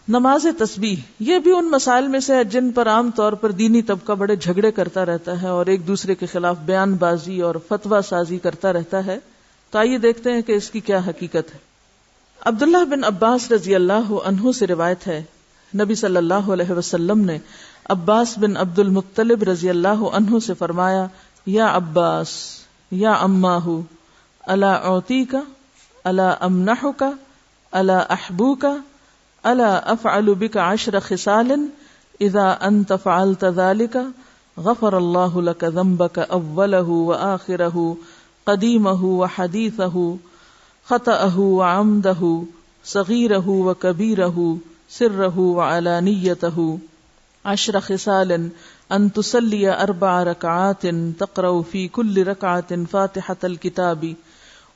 نماز تسبیح یہ بھی ان مسائل میں سے ہے جن پر عام طور پر دینی طبقہ بڑے جھگڑے کرتا رہتا ہے اور ایک دوسرے کے خلاف بیان بازی اور فتویٰ سازی کرتا رہتا ہے. تو آئیے دیکھتے ہیں کہ اس کی کیا حقیقت ہے. عبداللہ بن عباس رضی اللہ عنہ سے روایت ہے، نبی صلی اللہ علیہ وسلم نے عباس بن عبد المطلب رضی اللہ عنہ سے فرمایا، یا عباس یا اماہ الا اعطیک الا امنحک الا احبوک الا افعل بک 10 خصال اذا انت فعلت ذلك غفر اللہ لک ذنبک اولہ وآخرہ قدیمہ وحدیثہ خطأہ وعمدہ صغیرہ وکبیرہ سرہ وعلانیتہ 10 خصال ان تصلی 4 رکعات تقرأ فی کل رکعۃ فاتحة الکتاب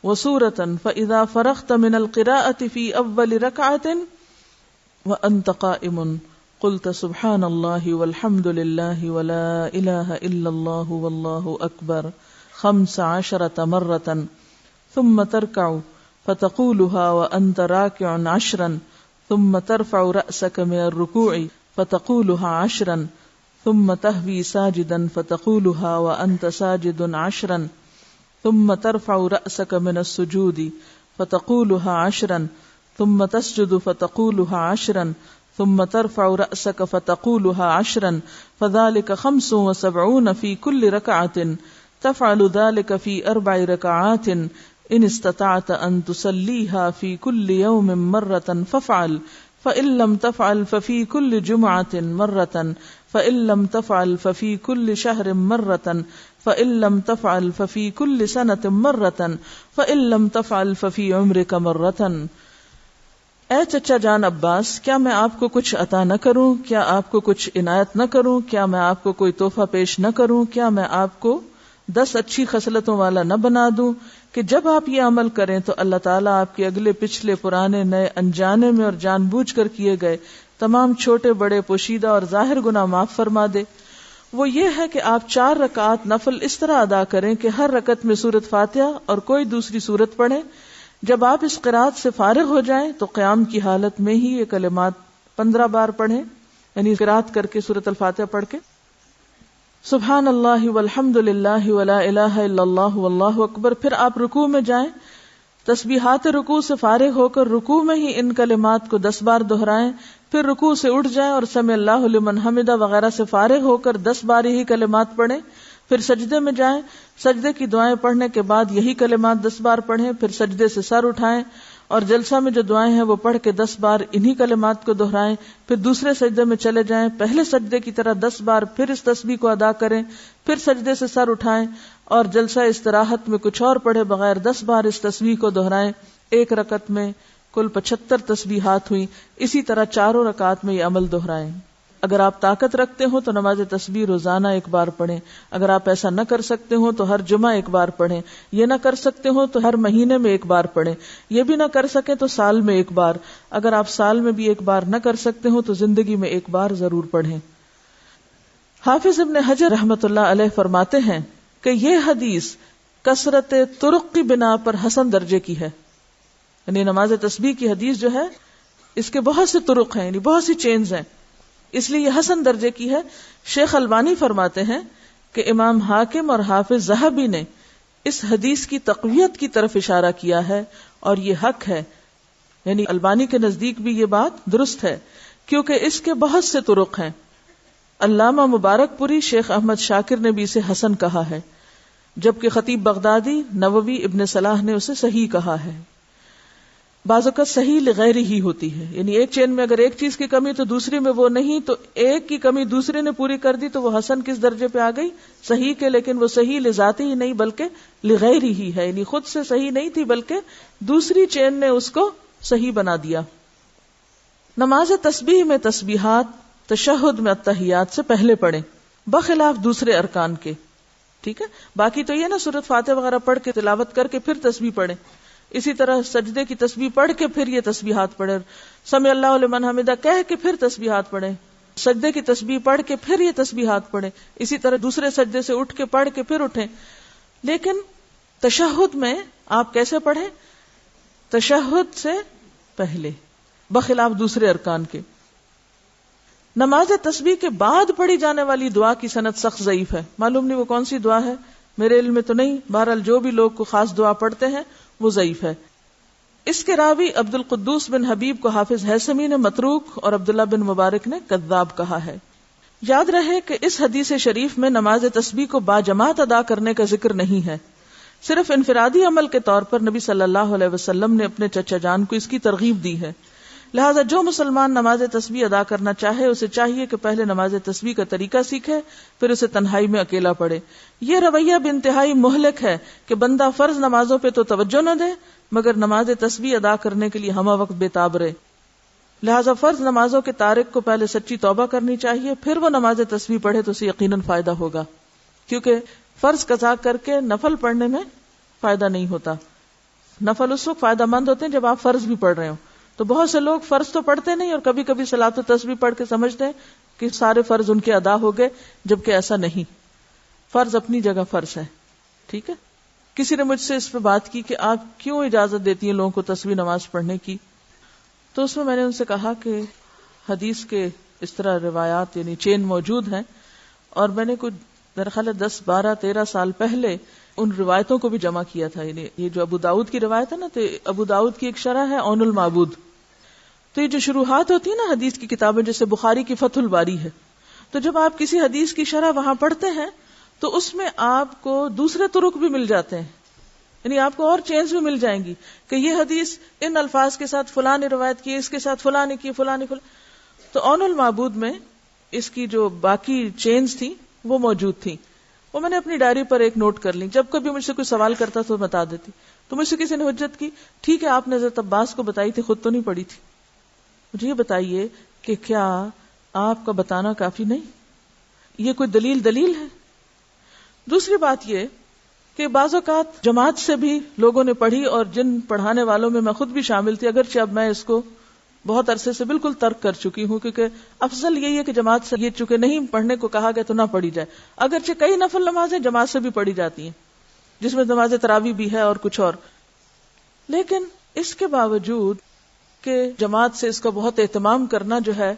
وسورة فإذا فرغت من القراءة في أول ركعة وأنت قائم قلت سبحان الله والحمد لله ولا إله إلا الله والله أكبر 15 مرة ثم تركع فتقولها وأنت راكع 10 ثم ترفع رأسك من الركوع فتقولها 10 ثم تهوي ساجدا فتقولها وأنت ساجد 10 ثم ترفع رأسك من السجود فتقولها 10 ثم تسجد فتقولها 10 ثم ترفع رأسك فتقولها 10 فذلك 75 في كل ركعة تفعل ذلك في 4 ركعات إن استطعت أن تصليها في كل يوم مرة فافعل فإن لم تفعل ففي كل جمعة مرة فإن لم تفعل ففي كل شهر مرة فإن لم تفعل ففي كل سنة مرة فإن لم تفعل ففي عمرك مرة. اے چچا جان عباس، کیا میں آپ کو کچھ عطا نہ کروں؟ کیا آپ کو کچھ عنایت نہ کروں؟ کیا میں آپ کو کوئی تحفہ پیش نہ کروں؟ کیا میں آپ کو 10 اچھی خصلتوں والا نہ بنا دوں کہ جب آپ یہ عمل کریں تو اللہ تعالیٰ آپ کے اگلے پچھلے پرانے نئے انجانے میں اور جان بوجھ کر کیے گئے تمام چھوٹے بڑے پوشیدہ اور ظاہر گناہ معاف فرما دے. وہ یہ ہے کہ آپ 4 رکعات نفل اس طرح ادا کریں کہ ہر رکعت میں سورۃ فاتحہ اور کوئی دوسری سورت پڑھیں. جب آپ اس قرات سے فارغ ہو جائیں تو قیام کی حالت میں ہی یہ کلمات 15 بار پڑھیں، یعنی قرات کر کے سورۃ الفاتحہ پڑھ کے سبحان اللہ والحمد للہ ولا الہ الا اللہ واللہ اکبر. پھر آپ رکوع میں جائیں، تسبیحات رکوع سے فارغ ہو کر رکوع میں ہی ان کلمات کو 10 بار دہرائیں. پھر رکوع سے اٹھ جائیں اور سمع اللہ لمن حمدہ وغیرہ سے فارغ ہو کر 10 بار ہی کلمات پڑھیں. پھر سجدے میں جائیں، سجدے کی دعائیں پڑھنے کے بعد یہی کلمات 10 بار پڑھیں. پھر سجدے سے سر اٹھائیں اور جلسہ میں جو دعائیں ہیں وہ پڑھ کے 10 بار انہی کلمات کو دہرائیں. پھر دوسرے سجدے میں چلے جائیں، پہلے سجدے کی طرح 10 بار پھر اس تسبیح کو ادا کریں. پھر سجدے سے سر اٹھائیں اور جلسہ استراحت میں کچھ اور پڑھے بغیر 10 بار اس تسبیح کو دہرائیں. ایک رکعت میں کل 75 تسبیحات ہوئی. اسی طرح 4 رکعات میں یہ عمل دہرائیں. اگر آپ طاقت رکھتے ہو تو نماز تسبیح روزانہ 1 بار پڑھیں. اگر آپ ایسا نہ کر سکتے ہو تو ہر جمعہ 1 بار پڑھیں. یہ نہ کر سکتے ہو تو ہر مہینے میں 1 بار پڑھیں. یہ بھی نہ کر سکیں تو سال میں 1 بار. اگر آپ سال میں بھی 1 بار نہ کر سکتے ہو تو زندگی میں 1 بار ضرور پڑھیں. حافظ ابن حجر رحمۃ اللہ علیہ فرماتے ہیں کہ یہ حدیث کثرت طرق کی بنا پر حسن درجے کی ہے. یعنی نماز تسبیح کی حدیث جو ہے اس کے بہت سے طرق ہیں، یعنی بہت سی چینز ہیں، اس لیے یہ حسن درجے کی ہے. شیخ البانی فرماتے ہیں کہ امام حاکم اور حافظ ذہبی نے اس حدیث کی تقویت کی طرف اشارہ کیا ہے اور یہ حق ہے. یعنی البانی کے نزدیک بھی یہ بات درست ہے کیونکہ اس کے بہت سے طرق ہیں. علامہ مبارک پوری شیخ احمد شاکر نے بھی اسے حسن کہا ہے، جبکہ خطیب بغدادی، نووی، ابن صلاح نے اسے صحیح کہا ہے. بعض اوقات صحیح لغیر ہی ہوتی ہے، یعنی ایک چین میں اگر ایک چیز کی کمی تو دوسری میں وہ نہیں، تو ایک کی کمی دوسرے نے پوری کر دی تو وہ حسن کس درجے پہ آ گئی؟ صحیح کے. لیکن وہ صحیح لذاتی ہی نہیں بلکہ لغیر ہی ہے، یعنی خود سے صحیح نہیں تھی بلکہ دوسری چین نے اس کو صحیح بنا دیا. نماز تسبیح میں تسبیحات تشہد میں التحیات سے پہلے پڑھیں بخلاف دوسرے ارکان کے. ٹھیک ہے، باقی تو یہ نا سورۃ فاتحہ وغیرہ پڑھ کے تلاوت کر کے پھر تسبیح پڑھیں. اسی طرح سجدے کی تسبیح پڑھ کے پھر یہ تسبیحات پڑھیں، سمع اللہ لمن حمدہ کہہ کے پھر تسبیحات پڑھیں، سجدے کی تسبیح پڑھ کے پھر یہ تسبیحات پڑھیں. اسی طرح دوسرے سجدے سے اٹھ کے پڑھ کے پھر اٹھیں. لیکن تشہد میں آپ کیسے پڑھیں؟ تشہد سے پہلے بخلاف دوسرے ارکان کے. نماز تسبیح کے بعد پڑھی جانے والی دعا کی سند سخت ضعیف ہے، معلوم نہیں وہ کون سی دعا ہے، میرے علم میں تو نہیں، بہرحال جو بھی لوگ کو خاص دعا پڑھتے ہیں وہ ضعیف ہے۔ اس کے راوی عبد القدوس بن حبیب کو حافظ ہیثمی نے متروک اور عبداللہ بن مبارک نے کذاب کہا ہے۔ یاد رہے کہ اس حدیث شریف میں نماز تسبیح کو باجماعت ادا کرنے کا ذکر نہیں ہے، صرف انفرادی عمل کے طور پر نبی صلی اللہ علیہ وسلم نے اپنے چچا جان کو اس کی ترغیب دی ہے، لہذا جو مسلمان نماز تسبیح ادا کرنا چاہے اسے چاہیے کہ پہلے نماز تسبیح کا طریقہ سیکھے، پھر اسے تنہائی میں اکیلا پڑھے۔ یہ رویہ بھی انتہائی مہلک ہے کہ بندہ فرض نمازوں پہ تو توجہ نہ دے مگر نماز تسبیح ادا کرنے کے لیے ہمہ وقت بے تاب رہے۔ لہذا فرض نمازوں کے تارک کو پہلے سچی توبہ کرنی چاہیے، پھر وہ نماز تسبیح پڑھے تو اسے یقیناً فائدہ ہوگا، کیونکہ فرض قضا کر کے نفل پڑھنے میں فائدہ نہیں ہوتا۔ نفل اس وقت فائدہ مند ہوتے ہیں جب آپ فرض بھی پڑھ رہے ہو، تو بہت سے لوگ فرض تو پڑھتے نہیں اور کبھی کبھی صلاۃ و تسبیح پڑھ کے سمجھتے ہیں کہ سارے فرض ان کے ادا ہو گئے، جبکہ ایسا نہیں، فرض اپنی جگہ فرض ہے، ٹھیک ہے۔ کسی نے مجھ سے اس پہ بات کی کہ آپ کیوں اجازت دیتی ہیں لوگوں کو تسبیح نماز پڑھنے کی، تو اس میں نے ان سے کہا کہ حدیث کے اس طرح روایات یعنی چین موجود ہیں، اور میں نے کچھ میرا خیال ہے 10 12 13 سال پہلے ان روایتوں کو بھی جمع کیا تھا۔ یعنی یہ جو ابو داؤد کی روایت ہے نا، تو ابو داؤد کی ایک شرح ہے عون المعبود، تو یہ جو شروحات ہوتی ہیں نا حدیث کی کتابیں، جیسے بخاری کی فتح الباری ہے، تو جب آپ کسی حدیث کی شرح وہاں پڑھتے ہیں تو اس میں آپ کو دوسرے طرق بھی مل جاتے ہیں، یعنی آپ کو اور چینز بھی مل جائیں گی کہ یہ حدیث ان الفاظ کے ساتھ فلاں نے روایت کی، اس کے ساتھ فلاں نے کی، فلاں نے تو عون المعبود میں اس کی جو باقی چینز تھی وہ موجود تھی، وہ میں نے اپنی ڈائری پر ایک نوٹ کر لی، جب کبھی مجھ سے کوئی سوال کرتا تو بتا دیتی۔ تو مجھ سے کسی نے حجت کی، ٹھیک ہے آپ نے حضرت عباس کو بتائی تھی، خود تو نہیں پڑھی تھی، مجھے یہ بتائیے کہ کیا آپ کا بتانا کافی نہیں، یہ کوئی دلیل ہے؟ دوسری بات یہ کہ بعض اوقات جماعت سے بھی لوگوں نے پڑھی، اور جن پڑھانے والوں میں میں خود بھی شامل تھی، اگرچہ اب میں اس کو بہت عرصے سے بالکل ترک کر چکی ہوں، کیونکہ افضل یہی ہے کہ جماعت سے یہ چونکہ نہیں پڑھنے کو کہا گیا تو نہ پڑھی جائے، اگرچہ کئی نفل نمازیں جماعت سے بھی پڑھی جاتی ہیں جس میں نماز تراویح بھی ہے اور کچھ اور، لیکن اس کے باوجود کہ جماعت سے اس کا بہت اہتمام کرنا جو ہے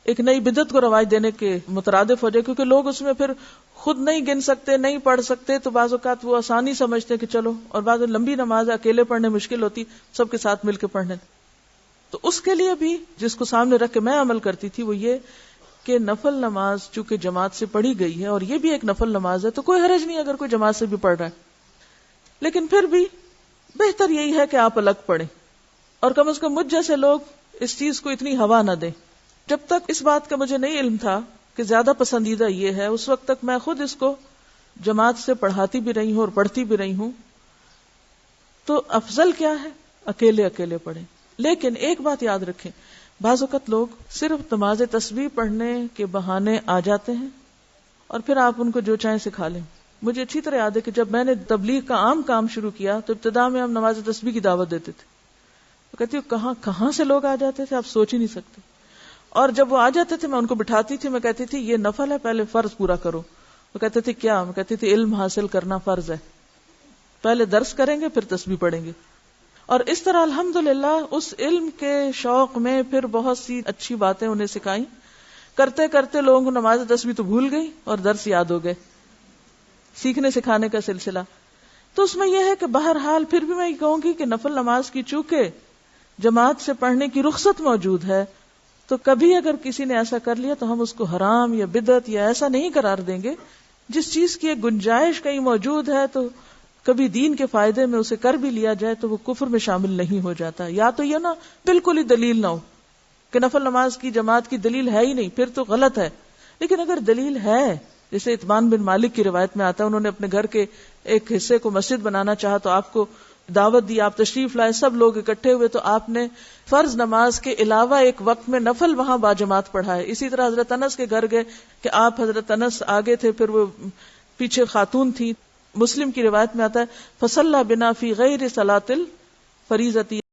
ایک نئی بدعت کو رواج دینے کے مترادف ہو جائے، کیونکہ لوگ اس میں پھر خود نہیں گن سکتے، نہیں پڑھ سکتے، تو بعض اوقات وہ آسانی سمجھتے کہ چلو، اور بعض لمبی نماز اکیلے پڑھنے مشکل ہوتی، سب کے ساتھ مل کے پڑھنے، تو اس کے لیے بھی جس کو سامنے رکھ کے میں عمل کرتی تھی وہ یہ کہ نفل نماز چونکہ جماعت سے پڑھی گئی ہے اور یہ بھی ایک نفل نماز ہے تو کوئی حرج نہیں اگر کوئی جماعت سے بھی پڑھ رہا ہے، لیکن پھر بھی بہتر یہی ہے کہ آپ الگ پڑھیں، اور کم از کم مجھ جیسے لوگ اس چیز کو اتنی ہوا نہ دیں۔ جب تک اس بات کا مجھے نہیں علم تھا کہ زیادہ پسندیدہ یہ ہے، اس وقت تک میں خود اس کو جماعت سے پڑھاتی بھی رہی ہوں اور پڑھتی بھی رہی ہوں، تو افضل کیا ہے، اکیلے پڑھیں۔ لیکن ایک بات یاد رکھیں، بعض اوقات لوگ صرف نماز تسبیح پڑھنے کے بہانے آ جاتے ہیں اور پھر آپ ان کو جو چاہیں سکھا لیں۔ مجھے اچھی طرح یاد ہے کہ جب میں نے تبلیغ کا عام کام شروع کیا تو ابتدا میں ہم نماز تسبیح کی دعوت دیتے تھے، تو کہتی ہوں کہاں سے لوگ آ جاتے تھے، آپ سوچ ہی نہیں سکتے، اور جب وہ آ جاتے تھے میں ان کو بٹھاتی تھی، میں کہتی تھی یہ نفل ہے، پہلے فرض پورا کرو۔ وہ کہتے تھے کیا؟ میں کہتی تھی علم حاصل کرنا فرض ہے، پہلے درس کریں گے پھر تسبیح پڑھیں گے، اور اس طرح الحمدللہ اس علم کے شوق میں پھر بہت سی اچھی باتیں انہیں سکھائیں، کرتے کرتے لوگوں کو نماز تسبیح تو بھول گئی اور درس یاد ہو گئے، سیکھنے سکھانے کا سلسلہ۔ تو اس میں یہ ہے کہ بہرحال پھر بھی میں یہ کہوں گی کہ نفل نماز کی چونکہ جماعت سے پڑھنے کی رخصت موجود ہے، تو کبھی اگر کسی نے ایسا کر لیا تو ہم اس کو حرام یا بدعت یا ایسا نہیں قرار دیں گے۔ جس چیز کی ایک گنجائش کہیں موجود ہے تو کبھی دین کے فائدے میں اسے کر بھی لیا جائے تو وہ کفر میں شامل نہیں ہو جاتا۔ یا تو یہ نا بالکل ہی دلیل نہ ہو کہ نفل نماز کی جماعت کی دلیل ہے ہی نہیں، پھر تو غلط ہے، لیکن اگر دلیل ہے، جیسے اطمان بن مالک کی روایت میں آتا ہے، انہوں نے اپنے گھر کے ایک حصے کو مسجد بنانا چاہا تو آپ کو دعوت دی، آپ تشریف لائے، سب لوگ اکٹھے ہوئے، تو آپ نے فرض نماز کے علاوہ ایک وقت میں نفل وہاں باجماعت پڑھائے۔ اسی طرح حضرت انس کے گھر گئے کہ آپ حضرت انس آگے تھے، پھر وہ پیچھے خاتون تھی۔ مسلم کی روایت میں آتا ہے فصلی بنا فی غیر صلاۃ الفریضۃ،